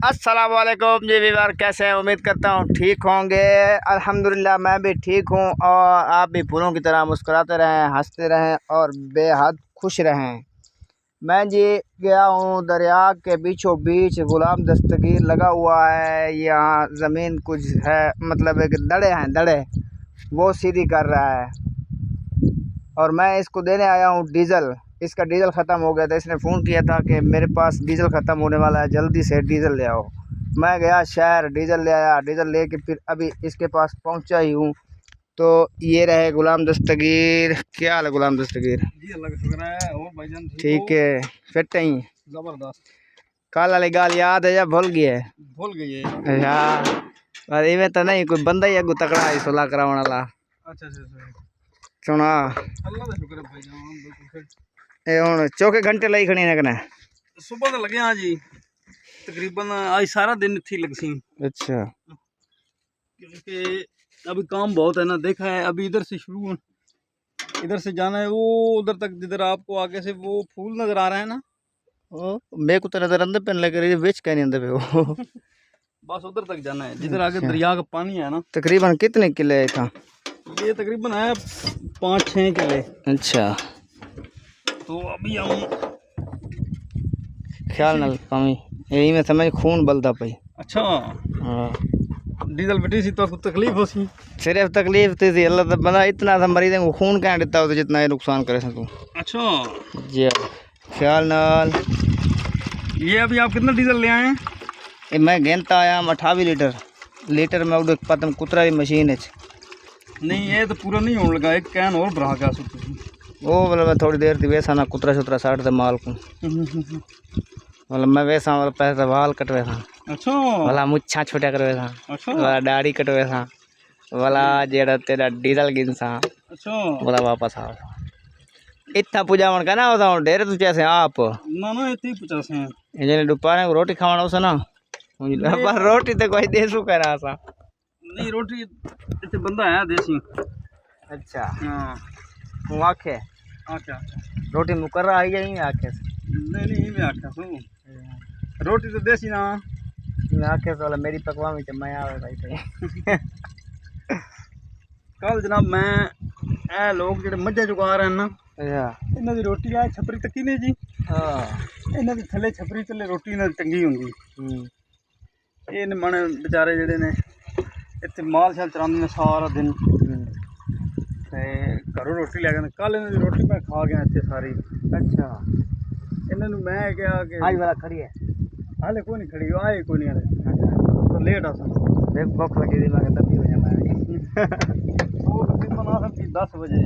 अस्सलाम वालेकुम जी वीवर, कैसे हैं? उम्मीद करता हूँ ठीक होंगे। अल्हम्दुलिल्लाह मैं भी ठीक हूँ और आप भी फूलों की तरह मुस्कुराते रहें, हंसते रहें और बेहद खुश रहें। मैं जी गया हूँ दरिया के बीचों बीच, गुलाम दस्तगीर लगा हुआ है। यहाँ ज़मीन कुछ है, मतलब एक दड़े हैं, दड़े वो सीधी कर रहा है और मैं इसको देने आया हूँ डीज़ल। इसका डीज़ल ख़त्म हो गया था, इसने फ़ोन किया था कि मेरे पास डीज़ल ख़त्म होने वाला है, जल्दी से डीज़ल ले आओ। मैं गया शहर, डीज़ल ले आया, डीज़ल ले के फिर अभी इसके पास पहुंचा ही हूँ। तो ये रहे गुलाम दस्तगीर। क्या हाल है गुलाम दस्तगीर? जी अल्लाह का शुक्र है। और भाईजान ठीक है, फिट ही जबरदस्त। कल वाली गाल याद है या भूल गई है? भूल गई है यार पर इवें तो नहीं, कोई बंदा ही अगू तकड़ा है सुलह कराने वाला। अच्छा सुना अल्लाह का शुक्र है भाईजान, बिल्कुल फिट। ये हुण चौके घंटे लाई खड़ी ने कने सुबह तो लगे हाँ जी, तकरीबन आज सारा दिन थी लग सी। अच्छा, क्योंकि अभी काम बहुत है ना, देखा है अभी इधर से शुरू, इधर से जाना है वो उधर तक, जिधर आपको आगे से वो फूल नजर आ रहे हैं ना, ओ मेरे को तो नजर अंदर पेन लग रही है, बेच के नहीं अंदर पे वो बस उधर तक जाना है जिधर आगे अच्छा। दरिया का पानी है ना। तकरीबन कितने किले है था? ये तकरीबन है 5-6 किले। अच्छा, तो अभी हम ख्याल नाल पावी यही में समझ खून बलदा पई। अच्छा हाँ, डीजल बेटी सी तो तकलीफ हो सी। सिर्फ तकलीफ थी अल्लाह तो बंदा इतना था मरीज को खून क्या देता हो तो जितना ये नुकसान करे तू। अच्छा जी ख्याल नाल। ये अभी आप कितना डीजल ले आए हैं? ये मैं गिनता आया 28 लीटर में उधर पता कुतरा की मशीन है। नहीं ये तो पूरा नहीं होने लगा, एक कैन और भरा गया सो वो मतलब मैं थोड़ी देर थी वैसा ना कुतरा शुतरा साट दे माल को, मतलब मैं वैसा मतलब पैसा वाल कटवे था, अच्छा वाला मुच्छा छोटा करवे था, अच्छा वाला दाढ़ी कटवे था, वाला जेड़ा तेरा डीजल गिन सा, अच्छा वाला वापस आ इतना पूजावन का ना होता डेरे तू जैसे आप ना इतनी 50 हैं। ये जने दोपहर को रोटी खावाना उसे ना पर रोटी तो कोई देसू करा सा। नहीं रोटी इतने बंदा है देसी। अच्छा हाँ वो आखे अच्छा रोटी मुकर रहा है यही आखे नहीं मैं आख्या सू रोटी तो देसी ना। मैं आखे वाला मेरी पकवा में मैं आवे भाई थे कल जनाब मैं ए लोग जेडे मज्जा चुका रहे हैं ना, अच्छा इन्हों की रोटी है छपरी तकी ने जी। हाँ इन्हों की थले छपरी थले रोटी इन्हों की चंगी होंगी। ये मन बेचारे जेडे ने इतने माल शाल चरांदे ने सारा दिन ते घरों रोटी लै गए। कल इन्हों की रोटी मैं खा गया इतने सारी। अच्छा इन्हों मैं क्या कि आज वाला खड़ी है हाले कोई नहीं खड़ी, आए कोई नहीं हाले तो लेट आ देख भूख लगी थी मैं तभी हो जाना वो तकरीबन आ सकती 10 बजे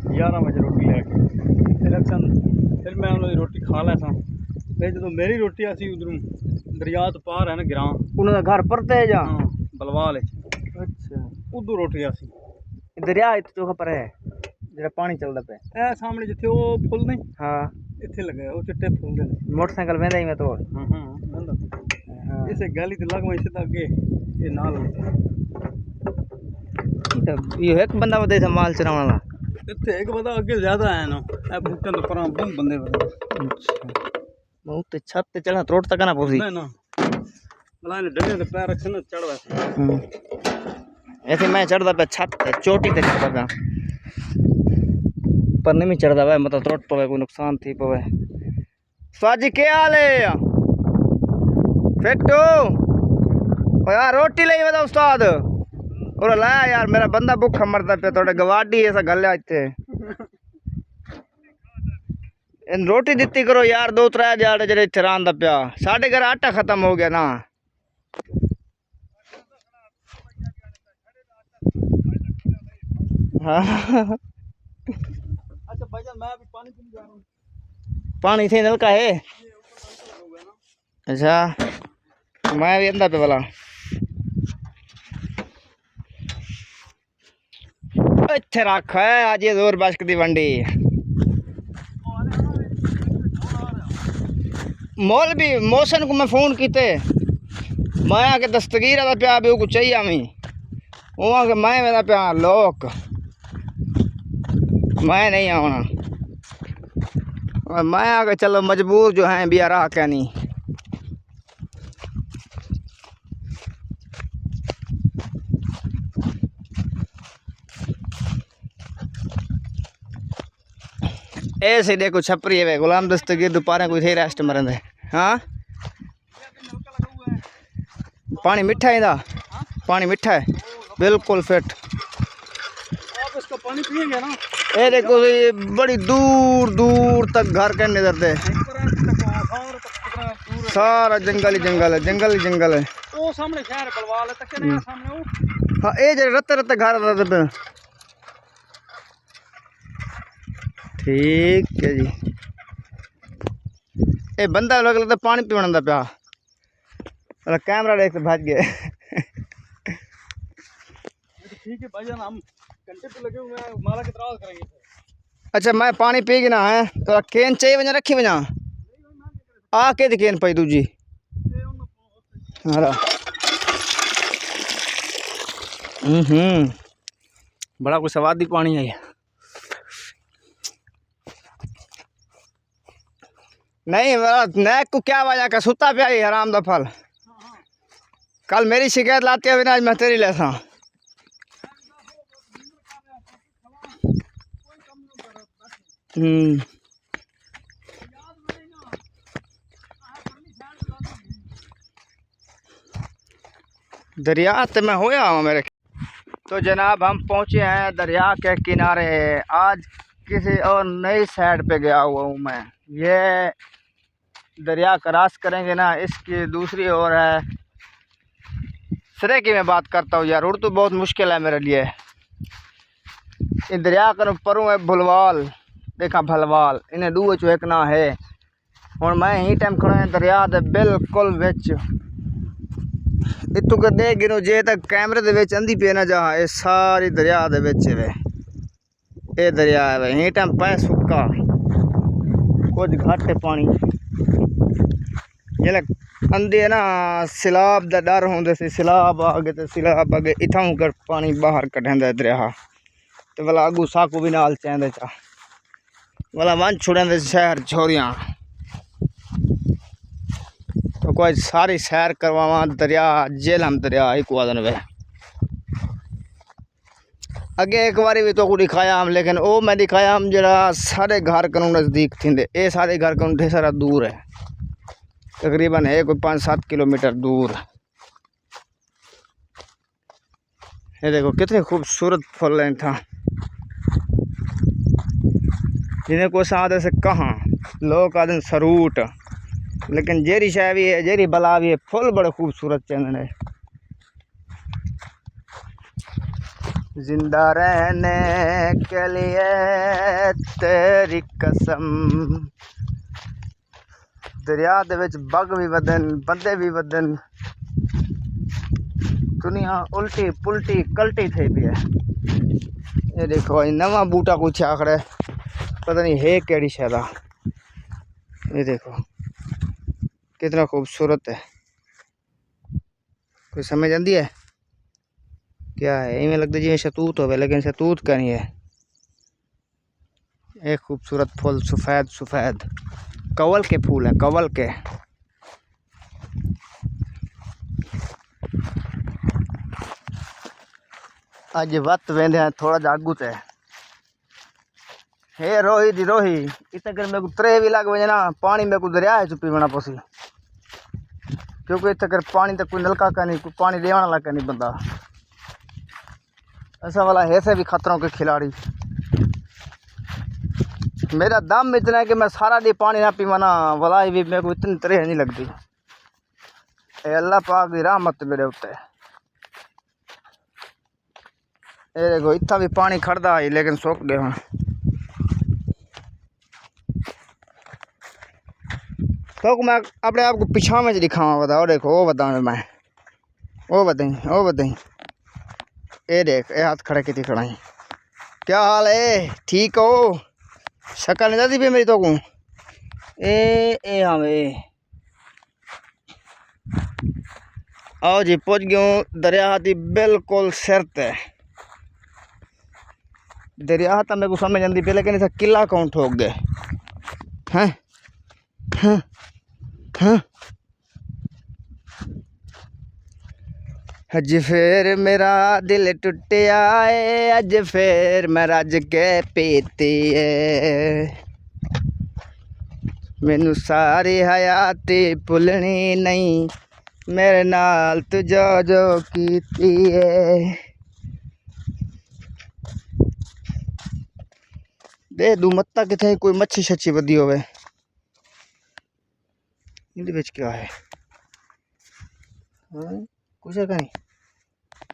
11 बजे रोटी लैके फिर मैं उन्होंने रोटी खा लै सा। फिर जो मेरी रोटी आसी उधरों दरिया तो पार है ना गिरां, उन्होंने घर परते है जा। हाँ बलवाल अच्छा उधर रोटी आसी। दरिया इत चौक पर है जरा पानी चलदा पे ए सामने जिथे वो फुल नहीं हाँ इत्थे लगे वो चिट्टे फुल दे मोटरसाइकिल वेंदा ही मैं तो हाँ इसे गली ते लग मैं सीधा अगे ये नाल ये एक बंदा बदे माल चराने वाला इत्थे एक बंदा अगे ज्यादा है ना ए बूटे तो पर बहुत बंदे अच्छा बहुत ते छत ते चढ़ा रोड तक ना पहुंची ना भला ने डंडे ते पैर रखने चढ़ वैसे ऐसे मैं चढ़दा पे छत पे चोटी ते चढ़दा पे पर नहीं चढ़दा भाई मतलब टूट पवे कोई नुकसान थी पवे। स्वाजी के हाल है फिटू ओ यार रोटी ले बता उस्ताद और ला यार मेरा बंदा भूखा मरदा पे थोड़े गवाडी ऐसा गल्या इत्थे इन रोटी दित्ती करो यार 2-3 जाड़े जेड़े इत्थे रांदा पिया साडे घर आटा खत्म हो गया ना। हाँ अच्छा भाईजान मैं अभी पानी पीने जा रहा हूँ। पानी थे नलका है। अच्छा मैं भी अंदर पे वाला इत्थे रख है आज ये जोर बश्क दी वंडी मोल भी मौसन को मैं फोन किते मैं आके दस्तगीर दा प्या भी को चाहिए मैं वो आके मैं मेरा प्या लोक मैं नहीं आना मैं आके चलो मजबूर जो है भी रहा क्या नहीं ऐसे देखो छपरी है गुलाम दस्तगीर दोपहर कोई थे रेस्ट मरन दे। हाँ पानी मिठा है इधर, पानी मिठा है बिल्कुल फिट। आप इसका पानी पिएंगे ना, ये देखो ये बड़ी दूर दूर तक घर के नजर दे, सारा जंगल ही जंगल है, जंगल ही जंगल है। वो सामने शहर बलवाल है तक नहीं सामने वो। हाँ ये जो रत्ते रत्ते घर रहते पे। ठीक है जी। ये बंदा लग लगता पानी पीने दा पिया, कैमरा देख के भाग गए। ठीक है भाईजान, हम घंटे पे लगे हुए हैं, माला के तराज करेंगे। अच्छा मैं पानी पी गिना है तो केन चाहिए वजह रखी वजह आ के दी केन पई दूजी। हाँ बड़ा कुछ स्वादी पानी है। नहीं मेरा नैक को क्या वजह का सुता पिया ही हराम दा फल। कल मेरी शिकायत लाती है आज मैं तेरी लेता। दरिया तो मैं होया हूँ मेरे। तो जनाब हम पहुँचे हैं दरिया के किनारे। आज किसी और नई साइड पे गया हुआ हूँ मैं। ये दरिया क्रॉस करेंगे ना, इसकी दूसरी ओर है सरे की मैं बात करता हूँ यार, उर्दू बहुत मुश्किल है मेरे लिए। इन दरिया कर परूँ है भुलवाल, देखा भलवाल इन्हें दू चो एक ना है। हुण मैं ही टाइम खड़ा है दरिया दे बिल्कुल विच। इतों के दे गिनो जे तक कैमरे दे विच अंधी पे ना जा, ये सारी दरिया दे विच वे, ये दरिया है यही टाइम पै सुक्का कुछ घट है पानी। जिले अंधी है ना सैलाब का डर होंगे सी, सैलाब आ गए तो सैलाब आ गए इतों कर पानी बाहर कढ़ेंदा दरिया। तो वाला अगू साकू भी नाल चेंदे चा वाला वन छुड़ेंदे शहर छोरियां। तो कोई सारी सैर करवावा दरिया जेलम दरिया एक वादन वे। अगे एक बारी भी तो को दिखाया हम, लेकिन वो मैं दिखाया हम जरा सारे घर कनू नज़दीक थी। ये सारे घर कनू ढेर सारा दूर है, तकरीबन है कोई 5-7 किलोमीटर दूर। ये देखो कितने खूबसूरत फूल हैं था, जिन्हें को सादे से कहाँ लोग आदन सरूट, लेकिन जेरी शाह भी है जेरी बला भी है। फूल बड़े खूबसूरत चंदन है। जिंदा रहने के लिए तेरी कसम। दरिया दे विच बग भी वदन बंदे भी वदन, दुनिया उल्टी पुल्टी कल्टी थी पी है। ये देखो नवा बूटा कुछ आखड़े पता नहीं है केड़ी शायद। ये देखो कितना खूबसूरत है, कोई समझ आती है क्या है? इवें लगता जिवें शतूत हो, लेकिन शतूत का नहीं है। एक खूबसूरत फूल सफ़ेद सफ़ेद कवल के फूल हैं, कवल के। अज वत वेंदे हैं थोड़ा जागू ते हे रोही दी रोही इतने कर मेरे को त्रे भी लग वजे ना पानी मेरे को दरिया है चुपी बना पसी, क्योंकि इतने कर पानी तक कोई नलका का नहीं, कोई पानी ले वाला का नहीं बंदा। ऐसा वाला है से भी खतरों के खिलाड़ी। मेरा दम इतना है कि मैं सारा दी पानी ना पीवा ना, वलाई भी मेरे को इतनी तरह नहीं लगती। अल्लाह पाक की रहमत मेरे उत्ते। ये देखो इतना भी पानी खड़दा है लेकिन सूख गए हूँ। तो मैं अपने आप को पिछा में दिखावा बताओ। देखो वो बताऊँ मैं, वो बताई ये देख ये हाथ खड़े की खड़ा ही। क्या हाल है? ठीक हो? शक्ल नहीं जाती भी मेरी तो को ए हाँ वे आओ जी पहुँच गयो दरिया हाथी बिल्कुल सिर ते। दरिया तो मेरे को समझ आती पे, लेकिन इसे किला कौन ठोक गए हैं? हैं हैं अज फिर मेरा दिल टुटिया है, अज फिर मैं रज के पीती है। मैनू सारी हयाती भुलनी नहीं, मेरे नाल तू जो जो कीती है। दे दू मत्ता किथे कोई मच्छी शच्छी वधी होवे। इहदे विच क्या है? कुछ है नहीं।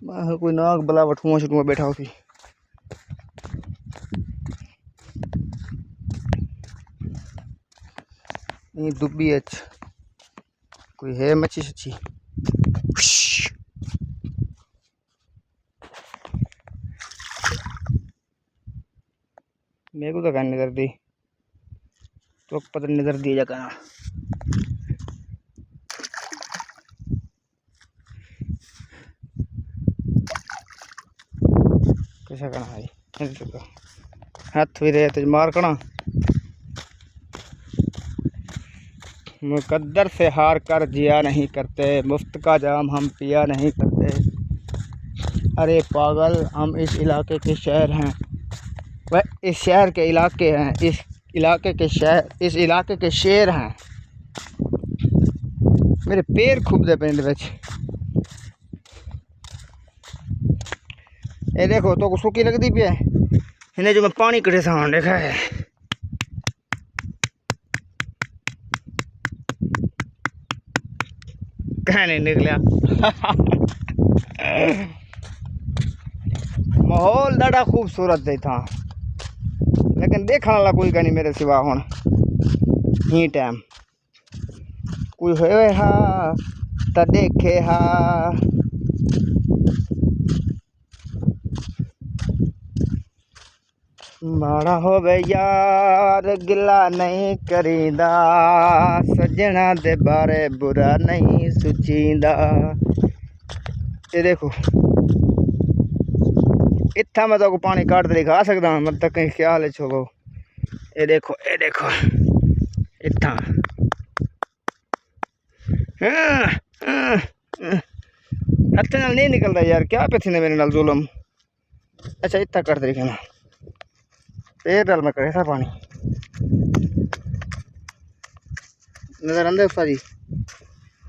मैं कोई नाग बला वठुआ छुआ बैठा हो सी। दुबी कोई है मच्छी शच्छी? मेरे को तो कहने नजर दी, तो पता नजर दी जा कहना। कैसा कहना भाई? हाथ भी रहे तो मार करना। मुकद्दर से हार कर जिया नहीं करते, मुफ्त का जाम हम पिया नहीं करते। अरे पागल, हम इस इलाके के शहर हैं, वह इस शहर के इलाके हैं, इस इलाके के शहर, इस इलाके के शेर हैं। मेरे पैर खूब दे पिंड विच। ये देखो तो सुखी लगती पी है, इन्हें जो मैं पानी कटे सामान देखा है। कह नहीं निकलिया। माहौल बड़ा खूबसूरत है था, लेकिन देखने वाला कोई का नहीं मेरे सिवा। हुण ही टाइम कोई होए हा तो देखे हा। माड़ा होवे यार गिला नहीं करींदा, सजना दे बारे बुरा नहीं सोचींदा। ये देखो इतना मैं तो पानी काट दे दिखा सकता, मत तक कहीं ख्याल छोड़ो। ये देखो इतना हथ नाल नहीं निकलता यार, क्या पे थी मेरे नाल जुलम। अच्छा इतना कर दे ना पेड़ डाल में करे था पानी नजर आंदे सारी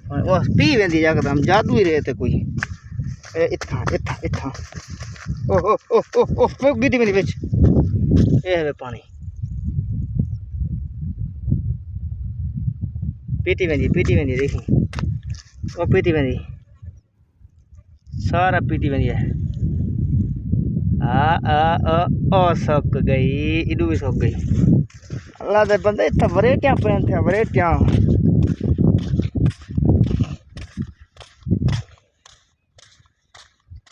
पी वेंदी जकदम, जादू ही रहे थे कोई। इतना इतना इतना ओह गिद्दी मेरी बिच। ये है पानी पीती वेंदी देखी, वो पीती वेंदी सारा पीती वेंदी है। ओ सुक गई, इडू भी सुक गई। अल्लाह दे बंदे इतना वरेटियां पेन थे, वरेटियां।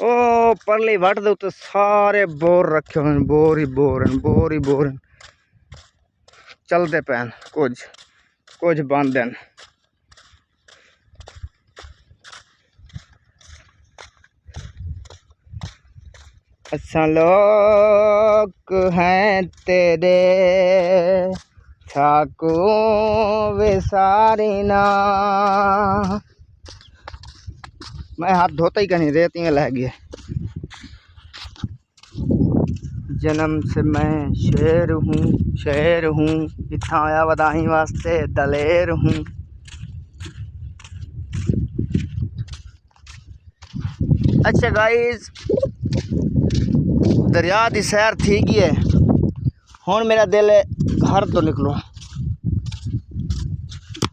ओ परली वट दे उत्ते सारे बोर रखे हुए, बोर ही बोर चलते पैन, कुछ बंद हैं। अच्छा लोग हैं तेरे ठाकू विसारी ना। मैं हाथ धोता ही कहीं रेती में लह गया। जन्म से मैं शेर हूँ, इतना आया वदाई वास्ते दलेर हूँ। अच्छा गाइस, दरिया की सैर थी गई है, हुण मेरा दिल है घर तो निकलो,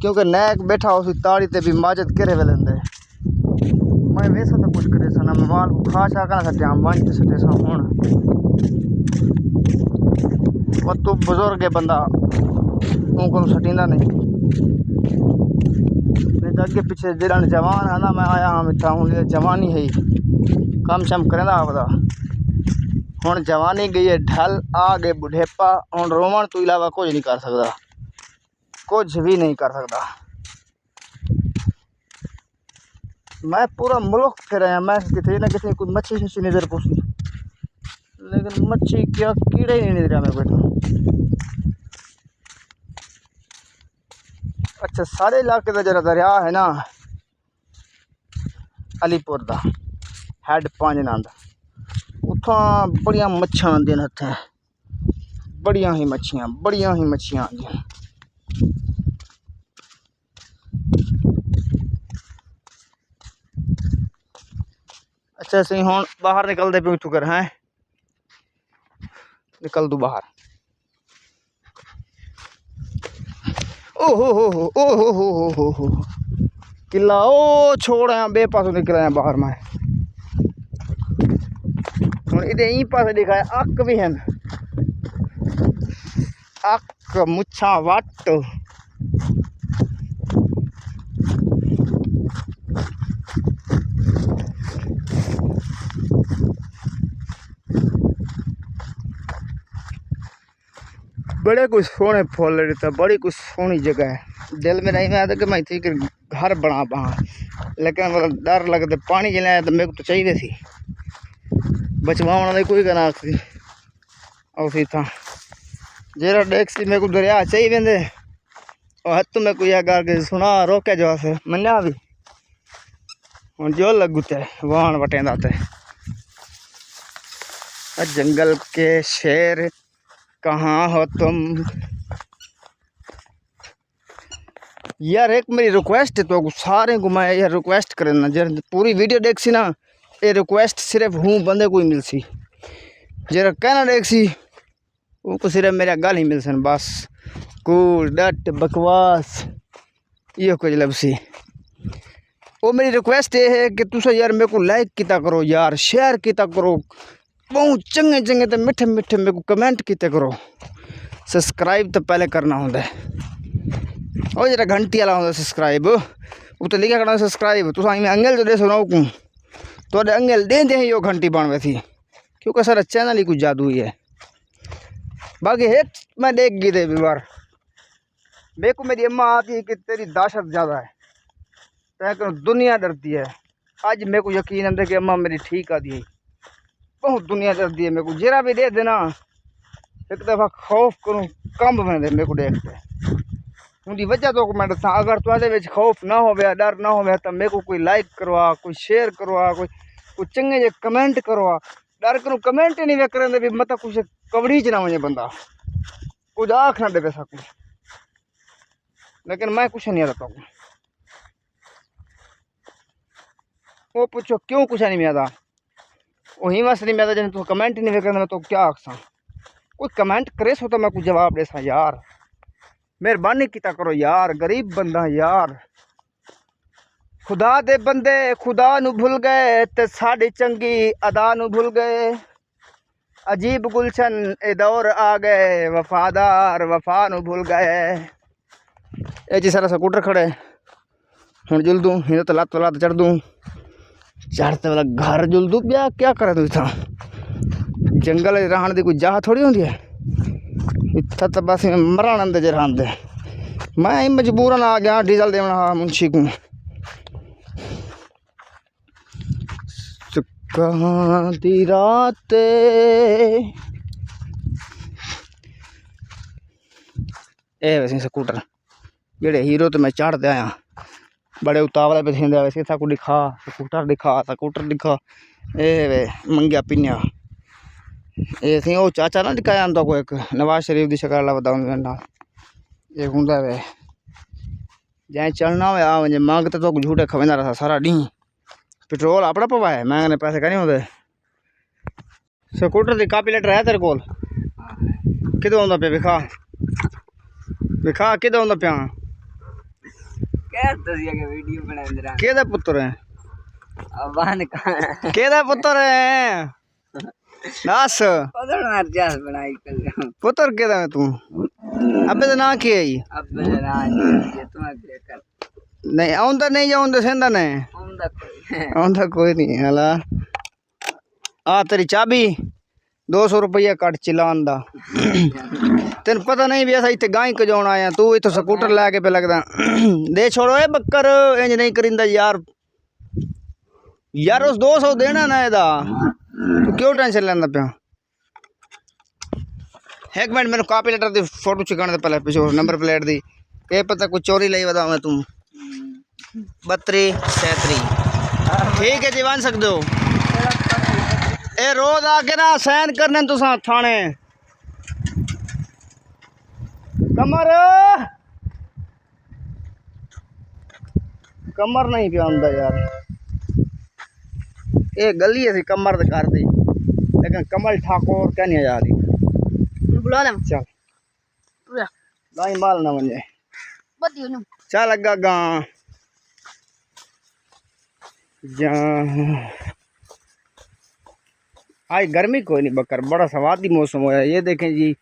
क्योंकि नैक बैठा उस ताड़ी ते भी माजद करे वेले मैं वैसा तो कुछ करे सा ना, मैं माल को खा छा कर सटिया वन सटे सा। हुण वो तू बुजुर्ग है बंदा, उनको सटींदा नहीं तो अगे पिछे जरा जवान है ना। मैं आया हाँ मिठा हूँ, जवानी है कम शम करेंदा आपदा। हुण जवानी गई है ढल, आ गए बुढ़ेपा। हुण रोवण तो इलावा कुछ नहीं कर सकता, कुछ भी नहीं कर सकता। मैं पूरा मुल्क फिर आया, मैं कितने ना कितने कोई मच्छी शच्छी नजर पहुँची, लेकिन मच्छी क्या कीड़े ही नहीं नजर मेरे बैठा। अच्छा सारे इलाके का जरा दरिया है ना अलीपुर का हैड पांच नंद, उतों बड़िया मच्छियां आंदियां हत्थें, बड़िया ही मच्छियां आंदियां। अच्छा सही हुण बाहर निकलते पे तू कर हैं निकल तू बाहर ओ हो किला ओ छोड़ आया बे पासों निकल आया बाहर मैं हुण इधे ई पासे दिखाया अक भी हैं अक मुच्छा वट बड़े कुछ सोहने फुल देता बड़ी कुछ सोहनी जगह है दिल में नहीं आता कि मैं इतनी घर बना पाँ लेकिन मतलब डर लगता पानी जल्द आया तो मेरे को तो चाहिए सी बचवाने कोई करना उसी था जेरा डेक सी मेरे को दरिया चाहिए वेंदे और हथ में कोई करके सुना रोके जो से मन्या भी हूँ जो लगू ते वाहन वटेंदा ते जंगल के शेर कहाँ हो तुम यार एक मेरी रिक्वेस्ट है तो सारे को मैं यार रिक्वेस्ट करना जरा पूरी वीडियो देख सी ना ये रिक्वेस्ट सिर्फ हूँ बंदे को ही मिल सी जरा कहना देख सी वो सिर्फ मेरा गल ही मिल सन बस कूल डट बकवास ये कुछ लब सी वो मेरी रिक्वेस्ट ये है कि तुम यार मेरे को लाइक किया करो यार शेयर किया करो बहुत चंगे चंगे तो मिठे मिठे मेरे को कमेंट किते करो सब्सक्राइब तो पहले करना होंगे और जरा घंटी वाला होंगे सब्सक्राइब वो तो लिखा करना सब्सक्राइब तो मैं अंगल तो दे सुनाओ को तो अंगल दे दे यो घंटी बन वैसी क्योंकि सारा चैनल ही कुछ जादू ही है बाकी एक मैं देख गई थे बार मेरे को मेरी अम्मा आती है कि तेरी दहशत ज़्यादा है तो दुनिया डरती है आज मेरे को यकीन है कि अम्मा मेरी ठीक आती है बहुत दुनिया डरती है मेरे को जरा भी दे देना एक दफ़ा खौफ करूँ कम बने मेरे को देखते उनकी वजह तो मैं दसा अगर तुम्हारे खौफ ना हो डर ना हो तो मेरे को कोई लाइक करवा कोई शेयर करवा कोई चंगे जे कमेंट करवा डर करूँ कमेंट ही नहीं करें भी मतलब कुछ कवड़ी च ना वजे बंदा कुछ आख ना दे सकूँ लेकिन मैं कुछ नहीं आता हूँ वो पूछो क्यों कुछ नहीं आता वही बस नहीं मैं जन तू कमेंट नहीं करना तो क्या आखसा कोई कमेंट करे सो तो मैं कुछ जवाब दे सा यार मेहरबानी किया करो यार गरीब बंदा यार खुदा दे बंदे खुदा नू भूल गए ते साड़ी चंगी अदा नू भूल गए अजीब गुलशन ए दौर आ गए वफादार वफा नू भूल गए ये जी सारा स्कूटर खड़े हूँ जुल दूँ हिंद तो लात चढ़ दूँ चढ़ते वाला घर जुल दूँ ब्याह क्या करे तू इतना जंगल रहने की कोई जगह थोड़ी होती है इतना तो बस मरण आते जे रहते मैं ही मजबूरन आ गया डीजल देना मुंशी को कहाँ दी रात ए वैसे स्कूटर जेड़े हीरो तो मैं चढ़ते आया बड़े उतावले पे थे वैसे था को दिखा स्कूटर दिखा ए वे मंगिया पिन्या ये सी वो चाचा ना दिखाया आंदा को एक नवाज शरीफ की शक्ल बताऊँ ये होंगे वे जै चढ़ना हो आ वजे मांगते तो झूठे खवेंदा रहा सारा डी पेट्रोल अपना पवाए महंगे पैसे का नहीं होंगे स्कूटर की कापी लेटर है तेरे को कितों आंदा पे विखा कितों आंदा पिया केदा पुत्र है केदा पुत्र है दस पुत्र केदा है तू अबे तो ना की नहीं आउंदा नहीं जाऊंदा सेंदा ने आउंदा कोई नहीं हला आ तेरी चाबी 200 रुपया कट चिलान दा तेन पता नहीं भी ऐसा इतने गाय कजाउन आया तू इतो स्कूटर लैके पे लगदा दे छोड़ो ए बक्कर इंज नहीं करिंदा यार यार उस 200 देना ना एदा तू क्यों टेंशन लेंदा पिया एक मिनट मेरे कॉपी लेटर दी फोटो छिकाने दे पहले पिछो नंबर प्लेट दी ये पता कुछ चोरी लाई बता मैं तुम 32 37 ठीक है जी बन सकते हो ए रोज आके ना साइन करने तुसा थाने कमर कमर नहीं पे आंदा यार, ये गली ऐसी कमर तो कर दी, लेकिन कमल ठाकुर क्या नहीं आ रही। बुला ले चल लाई माल ना बन जाए, चल अगा गा आज गर्मी कोई नहीं बकर, बड़ा सवादी मौसम हो। ये देखें जी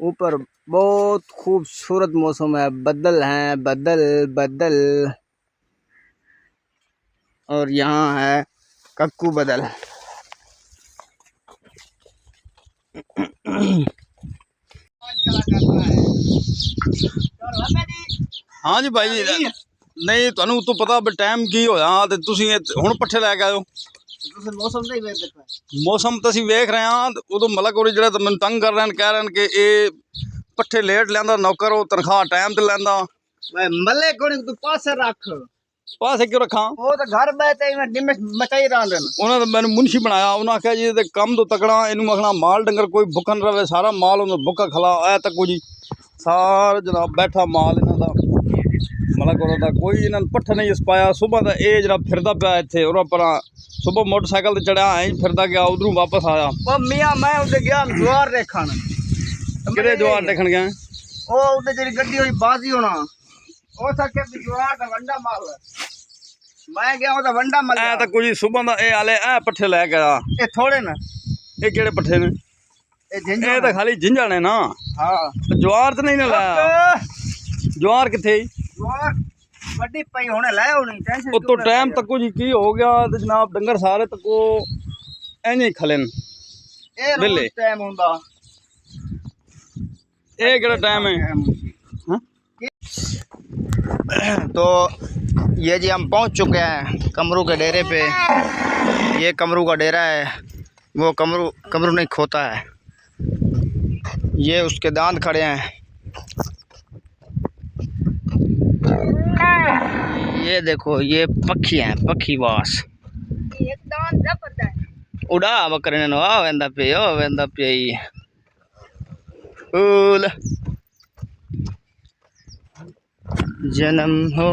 ऊपर बहुत खूबसूरत मौसम है, बदल हैं बदल बदल, और यहाँ है कक्कू बदल। हाँ जी भाई जी, नहीं तुहानू तो पता टाइम की होया ते तुसीं हुण पट्ठे लैके आयो। मौसम नहीं वेख देखा, मौसम तो असीं वेख रहे हाँ, उदों मलक होरी जिहड़े मैनूं तंग कर रहे हैं, कह रहे हैं कि ये पट्ठे लेट लियांदा नौकर, वो तनख्वाह टाइम ते लैंदा। मले को तू पासे रख, पासे क्यों रखा, वो तो घर बैठे मैं डिमच मचाई रहा। उन्होंने मैंने मुंशी बनाया, उन्हें आख्या जी ये कम तो तकड़ा, इनू आखना माल डंगर कोई भुखा न रहे, सारा माल उन्हें भुखा खला आया तक जी सारा जनाब बैठा माल इन्हों का मतलब होता कोई इन्होंने पट्ठा नहीं पाया। सुबह का ये जरा फिरदा पाया इतने और पर सुबह मोटरसाइकिल से चढ़िया ऐ फिरदा गया, उधरों वापस आया। मियाँ मैं उधर गया ज्वार देखन, कि ज्वार देखन गया, ओ उधर जी गड्डी हुई बाजी होना, ओ सके ज्वार का वंडा माल, मैं गया उधर वंडा माल ऐ तक जी सुबह का ये आले ऐ पट्ठे लै गया। ये थोड़े ना, ये केड़े पट्ठे ने, ये तो खाली झिंझा ने ना। हाँ ज्वार तो नहीं ना लाया, ज्वार किथे ज्वार बड़ी पई होने लाया होनी टेंशन। तो टाइम तक जी की हो गया तो जनाब डंगर सारे तक इंज ही खलन बिल्ले टाइम हुंदा, ये केड़ा टाइम है। हाँ? तो ये जी हम पहुंच चुके हैं कमरू के डेरे पे। ये कमरू का डेरा है, वो कमरू नहीं खोता है, ये उसके दांत खड़े हैं। ये देखो ये पक्षी हैं, पक्षी वास उड़ा बकरे नो वेंदा पे फूल जन्म हो।